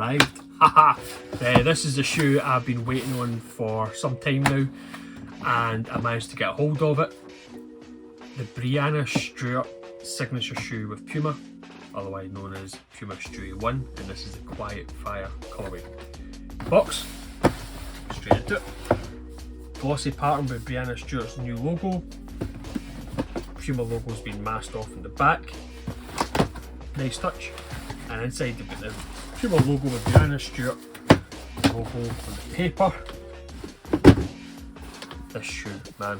arrived. Haha! This is the shoe I've been waiting on for some time now, and I managed to get a hold of it. The Brianna Stewart signature shoe with Puma, otherwise known as Puma Stewie 1, and this is the Quiet Fire colourway. Box, straight into it. Glossy pattern with Brianna Stewart's new logo. Puma logo's been masked off in the back. Nice touch. And inside you've got the Puma logo with Brianna Stewart logo on the paper. This shoe, man.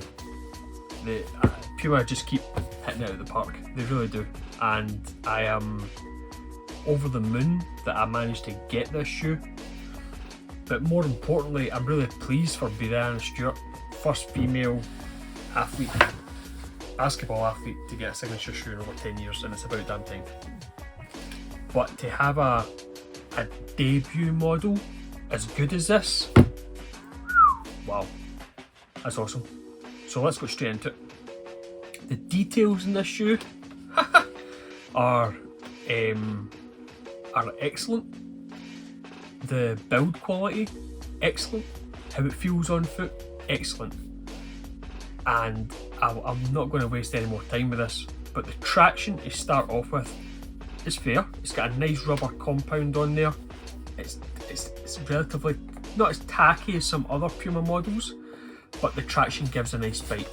Puma just keep hitting it out of the park. They really do. And I am over the moon that I managed to get this shoe. But more importantly, I'm really pleased for Brianna Stewart, first female athlete, basketball athlete to get a signature shoe in over 10 years, and it's about damn time. But to have a debut model as good as this, wow, that's awesome. So let's go straight into it. The details in this shoe are excellent. The build quality, excellent. How it feels on foot, excellent. And I'm not going to waste any more time with this, but the traction to start off with is fair. It's got a nice rubber compound on there. It's relatively not as tacky as some other Puma models, but the traction gives a nice bite.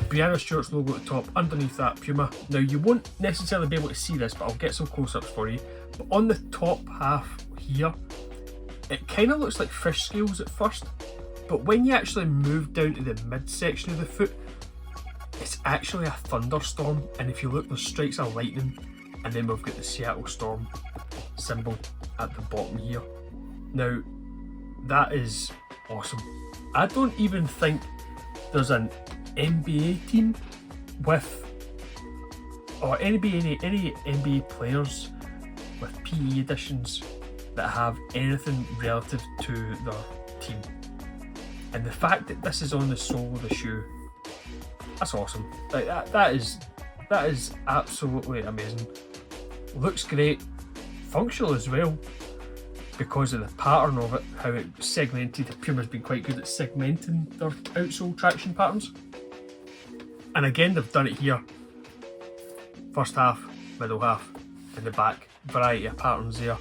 Brianna Stewart's logo at the top, underneath that Puma. Now you won't necessarily be able to see this, but I'll get some close-ups for you. But on the top half here, it kind of looks like fish scales at first, but when you actually move down to the midsection of the foot, it's actually a thunderstorm. And if you look, there's strikes of lightning, and then we've got the Seattle Storm symbol at the bottom here. Now, that is awesome. I don't even think there's an NBA team with, or any NBA players with PE editions that have anything relative to their team. And the fact that this is on the sole of the shoe, that's awesome. Like that is absolutely amazing. Looks great, functional as well, because of the pattern of it, how it's segmented. Puma's been quite good at segmenting their outsole traction patterns. And again, they've done it here. First half, middle half, and the back. Variety of patterns there.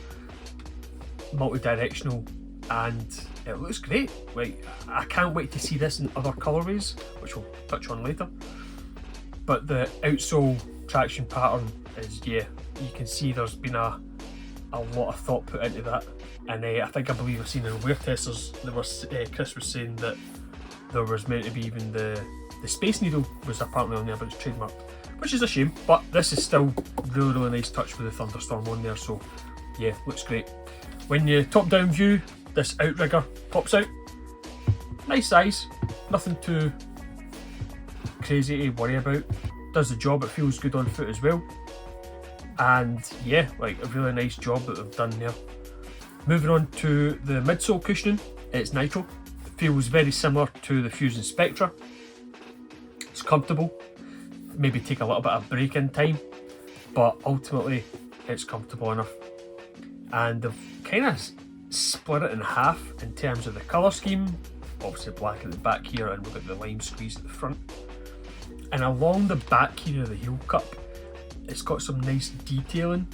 Multi-directional, and it looks great. Like, I can't wait to see this in other colourways, which we'll touch on later. But the outsole traction pattern is, yeah, you can see there's been a lot of thought put into that. And I believe I've seen in wear testers, Chris was saying that there was meant to be even the Space Needle was apparently on there, but it's trademarked, which is a shame. But this is still really nice touch with the thunderstorm on there, so yeah, looks great. When you top down view, this outrigger pops out. Nice size, nothing too crazy to worry about. Does the job, it feels good on foot as well. And yeah, like a really nice job that they've done there. Moving on to the midsole cushioning, it's nitro. It feels very similar to the Fusion Spectra. It's comfortable, maybe take a little bit of break in time, but ultimately it's comfortable enough. And they've kind of split it in half in terms of the colour scheme. Obviously black at the back here, and we've got the lime squeeze at the front. And along the back here of the heel cup, it's got some nice detailing.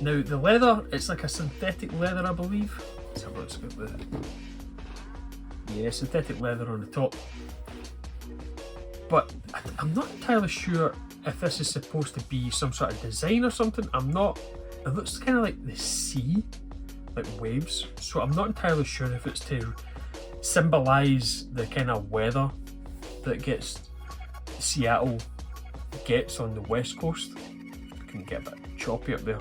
Now the leather, it's like a synthetic leather, I believe. Let's have a look at the synthetic leather on the top. But I'm not entirely sure if this is supposed to be some sort of design or something. I'm not. It looks kind of like the sea, like waves. So I'm not entirely sure if it's to symbolise the kind of weather that Seattle gets on the west coast. It can get a bit choppy up there.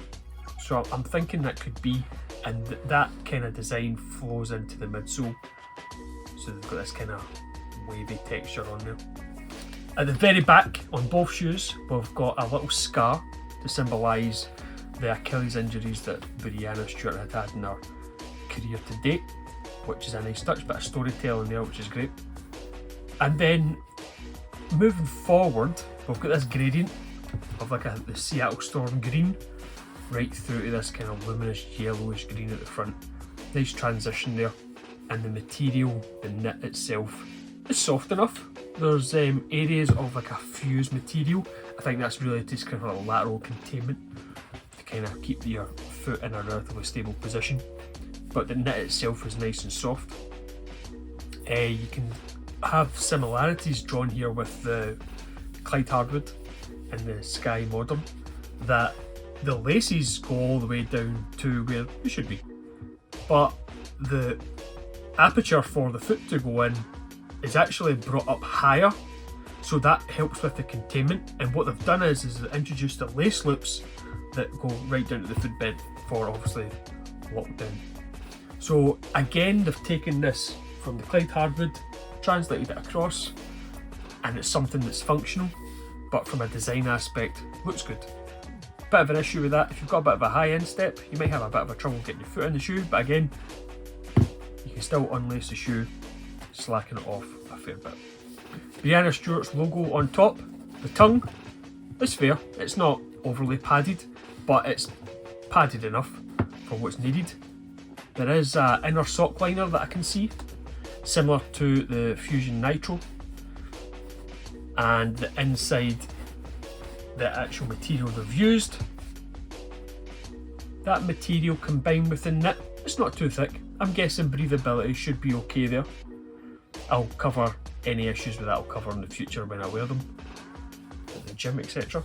So I'm thinking that could be, and that kind of design flows into the midsole. So they've got this kind of wavy texture on there. At the very back on both shoes, we've got a little scar to symbolise the Achilles injuries that Brianna Stewart had in her career to date, which is a nice touch, bit of storytelling there, which is great. And then moving forward, we've got this gradient of like the Seattle Storm green right through to this kind of luminous yellowish green at the front. Nice transition there, and the material, the knit itself, is soft enough. There's areas of like a fused material. I think that's really just kind of a lateral containment to kind of keep your foot in a relatively stable position. But the knit itself is nice and soft. You can have similarities drawn here with the Clyde Hardwood and the Sky Modern, that the laces go all the way down to where they should be, but the aperture for the foot to go in is actually brought up higher, so that helps with the containment. And what they've done is they've introduced the lace loops that go right down to the footbed for obviously lockdown. So again, they've taken this from the Clyde Hardwood, translated it across, and it's something that's functional, but from a design aspect looks good. Bit of an issue with that, if you've got a bit of a high end step, you might have a bit of a trouble getting your foot in the shoe, but again, you can still unlace the shoe, slacken it off a fair bit. Brianna Stewart's logo on top, the tongue is fair, it's not overly padded, but it's padded enough for what's needed. There is an inner sock liner that I can see, similar to the Fusion Nitro, and the inside, the actual material they've used, that material combined with the knit, it's not too thick. I'm guessing breathability should be okay there. I'll cover any issues with that, I'll cover in the future when I wear them at the gym, etc.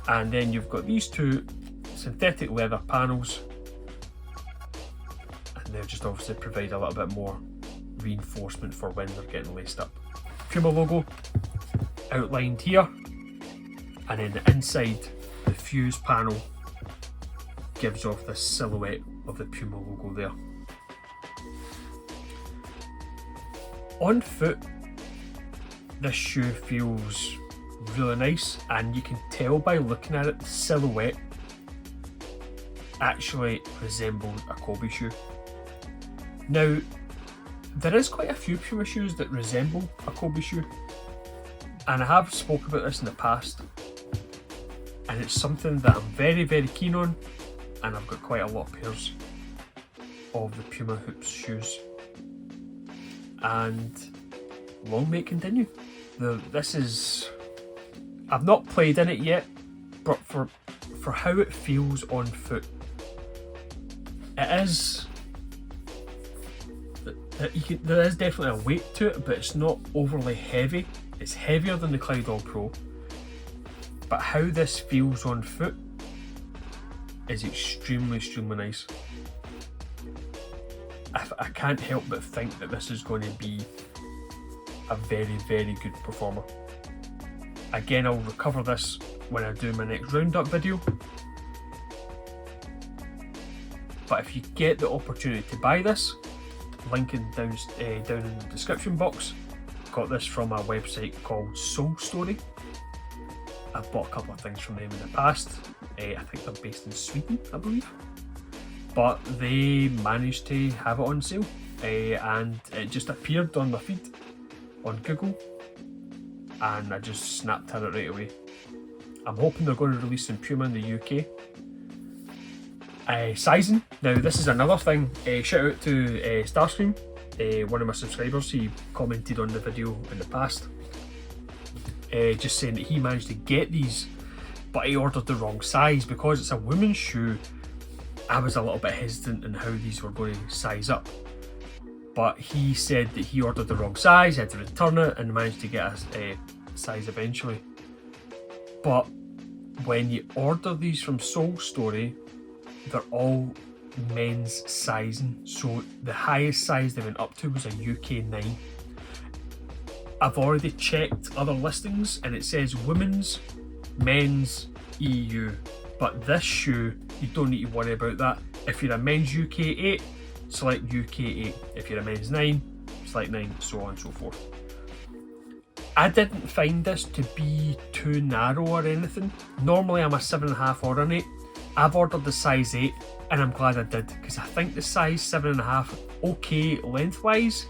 And then you've got these two synthetic leather panels, and they'll just obviously provide a little bit more reinforcement for when they're getting laced up. Puma logo outlined here, and then the inside, the fuse panel gives off this silhouette of the Puma logo there. On foot, this shoe feels really nice, and you can tell by looking at it, the silhouette actually resembles a Kobe shoe. Now, there is quite a few Puma shoes that resemble a Kobe shoe, and I have spoken about this in the past, and it's something that I'm very, very keen on, and I've got quite a lot of pairs of the Puma Hoops shoes, and long may it continue. I've not played in it yet, but for how it feels on foot, there is definitely a weight to it, but it's not overly heavy. It's heavier than the Clyde All Pro, but how this feels on foot is extremely, extremely nice. I can't help but think that this is going to be a very, very good performer. Again, I'll recover this when I do my next roundup video, but if you get the opportunity to buy this, linking down in the description box. Got this from a website called Solestory. I've bought a couple of things from them in the past. I think they're based in Sweden, I believe, but they managed to have it on sale, and it just appeared on my feed on Google, and I just snapped at it right away. I'm hoping they're going to release some Puma in the UK. Sizing. Now, this is another thing. Shout out to Starscream, one of my subscribers. He commented on the video in the past, just saying that he managed to get these, but he ordered the wrong size. Because it's a women's shoe, I was a little bit hesitant on how these were going to size up, but he said that he ordered the wrong size, had to return it, and managed to get a size eventually. But when you order these from Solestory, they're all men's sizing, so the highest size they went up to was a UK 9. I've already checked other listings and it says women's, men's, EU, but this shoe, you don't need to worry about that. If you're a men's UK 8, select UK 8. If you're a men's 9, select 9, so on and so forth. I didn't find this to be too narrow or anything. Normally I'm a 7.5 or an 8. I've ordered the size 8 and I'm glad I did, because I think the size 7.5 okay lengthwise,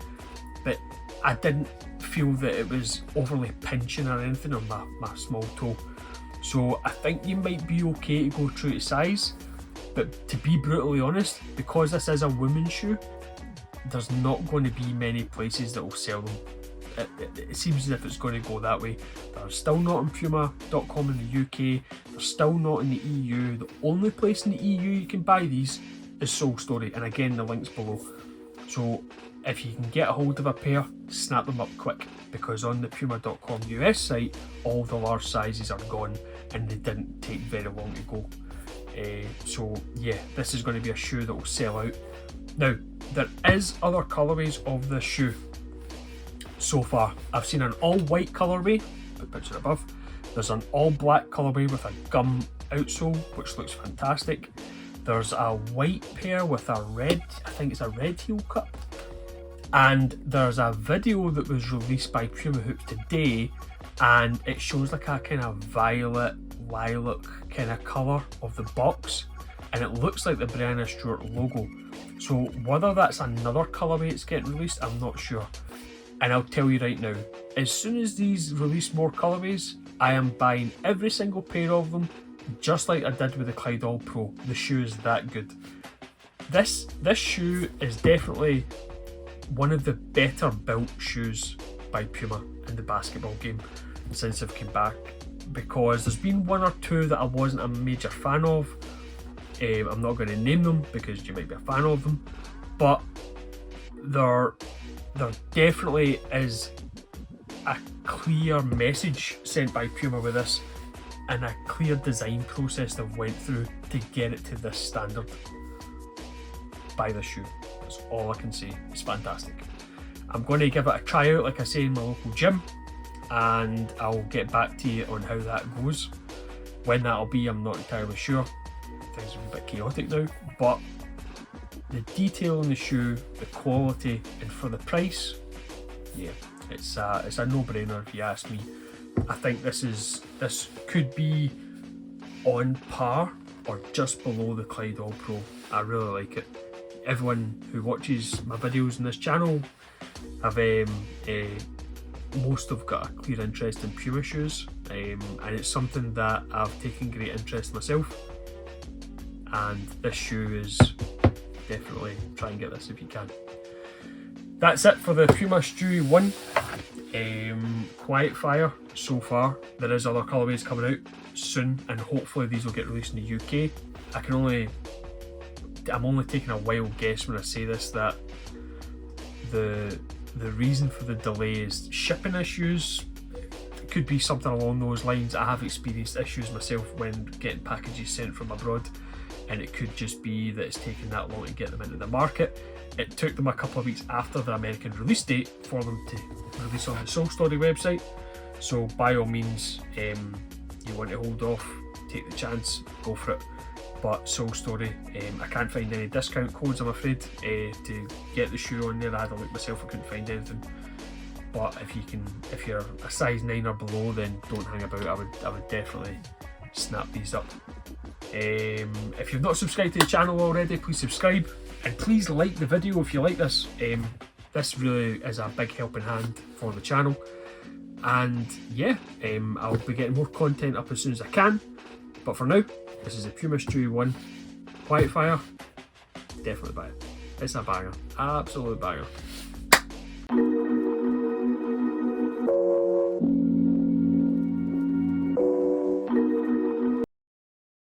but I didn't feel that it was overly pinching or anything on my small toe. So I think you might be okay to go true to size. But to be brutally honest, because this is a women's shoe, there's not going to be many places that will sell them. It seems as if it's going to go that way. They're still not on Puma.com in the UK, they're still not in the EU. The only place in the EU you can buy these is Solestory, and again the link's below. So if you can get a hold of a pair, snap them up quick, because on the Puma.com US site all the large sizes are gone and they didn't take very long to go. So yeah, this is going to be a shoe that will sell out. Now, there is other colourways of this shoe. So far, I've seen an all white colourway, put picture above. There's an all black colourway with a gum outsole, which looks fantastic. There's a white pair with a red, I think it's a red heel cut. And there's a video that was released by Puma Hoops today, and it shows like a kind of violet, lilac kind of colour of the box, and it looks like the Brianna Stewart logo. So whether that's another colourway it's getting released, I'm not sure. And I'll tell you right now, as soon as these release more colourways, I am buying every single pair of them, just like I did with the Clyde All Pro. The shoe is that good. This shoe is definitely one of the better built shoes by Puma in the basketball game since they've come back, because there's been one or two that I wasn't a major fan of. I'm not going to name them because you might be a fan of them, but there definitely is a clear message sent by Puma with this, and a clear design process they've went through to get it to this standard. Buy this shoe, that's all I can say. It's fantastic. I'm going to give it a try out, like I say, in my local gym, and I'll get back to you on how that goes. When that'll be, I'm not entirely sure. Things are a bit chaotic now, but the detail in the shoe, the quality, and for the price, yeah, it's a no-brainer if you ask me. I think this could be on par or just below the Clyde All Pro. I really like it. Everyone who watches my videos on this channel have most have got a clear interest in Puma shoes, and it's something that I've taken great interest in myself. And this shoe is definitely, try and get this if you can. That's it for the Puma Stewie 1. Quiet Fire so far. There is other colourways coming out soon, and hopefully these will get released in the UK. I'm only taking a wild guess when I say this, that the reason for the delay is shipping issues. It could be something along those lines. I have experienced issues myself when getting packages sent from abroad, and it could just be that it's taken that long to get them into the market. It took them a couple of weeks after the American release date for them to release on the Solestory website. So by all means, you want to hold off, take the chance, go for it. But Solestory, I can't find any discount codes, I'm afraid, to get the shoe on there. I had a look myself, I couldn't find anything. But if you're a size 9 or below, then don't hang about. I would definitely snap these up. If you've not subscribed to the channel already, please subscribe, and please like the video if you like this. This really is a big helping hand for the channel. And yeah, I'll be getting more content up as soon as I can. But for now, this is the Puma Stewie 1 Quiet Fire. Definitely buy it. It's a banger, absolute banger.